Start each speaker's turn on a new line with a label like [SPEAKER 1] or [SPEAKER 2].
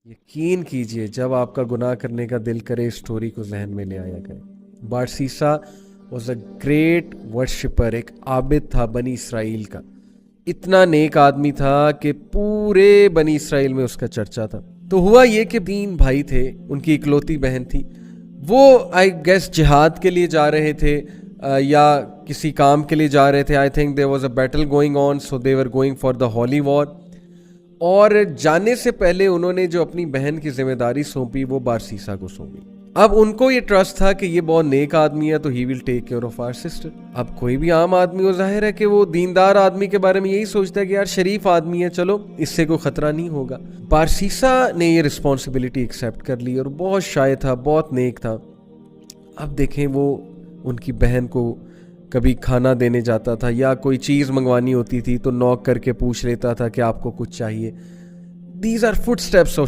[SPEAKER 1] यकीन कीजिए जब आपका गुनाह करने का दिल करे इस स्टोरी को जहन में ले आया गया। बारसीसा वॉज अ ग्रेट वर्शिपर, एक आबिद था बनी इसराइल का। इतना नेक आदमी था कि पूरे बनी इसराइल में उसका चर्चा था। तो हुआ ये कि 3 भाई थे, उनकी इकलौती बहन थी। वो आई गेस जिहाद के लिए जा रहे थे या किसी काम के लिए जा रहे थे। I think there was a battle going on, so they were going for the holy war. और जाने से पहले उन्होंने जो अपनी बहन की जिम्मेदारी सौंपी वो बारसीसा को सौंपी। अब उनको ये ट्रस्ट था कि ये बहुत नेक आदमी है तो he will take care of our sister. अब कोई भी आम आदमी हो, जाहिर है कि वो दीनदार आदमी के बारे में यही सोचता है कि यार शरीफ आदमी है, चलो इससे कोई खतरा नहीं होगा। बारसीसा ने ये रिस्पॉन्सिबिलिटी एक्सेप्ट कर ली और बहुत शाय था, बहुत नेक था। अब देखें, वो उनकी बहन को कभी खाना देने जाता था या कोई चीज़ मंगवानी होती थी तो नॉक करके पूछ लेता था कि आपको कुछ चाहिए। These are footsteps of